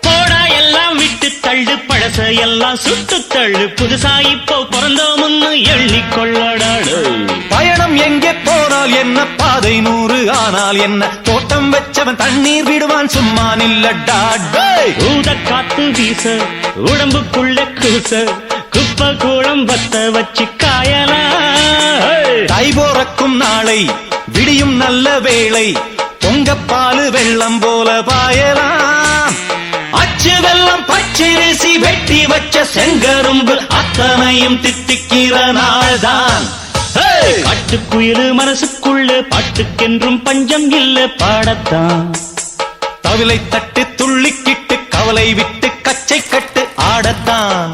போடா எல்லாம் விட்டு தள்ளு பழச எல்லாம் சுட்டு தள்ளு புதுசா இப்போ பிறந்தோம்னு எண்ணிக்கொள்ளடாடு பயணம் எங்கே போனால் என்ன பாதை 100 ஆனால் என்ன தோட்டம் வச்சவன் தண்ணீர் விடுவான் சும்மா நில்லடா ஊத காத்து வீச உடம்புக்குள்ள கூச குப்பை கூடம் பத்த வச்சு காயலாம் தை போறக்கும் நாளை விடியும் நல்ல வேளை பொங்கப்பாலு வெள்ளம் போல பாயலாம் அச்சு வெள்ளம் பச்சரிசி வெட்டி வச்ச செங்கரும்பு அத்தனையும் தித்திக்கிற நாள்தான் காட்டுக்குயிலு மனசுக்குள்ள பாட்டுக்கென்றும் பஞ்சம் இல்ல பாடத்தான் தவிலை தட்டு துள்ளிக்கிட்டு கவலை விட்டு கச்சை கட்டு ஆடத்தான்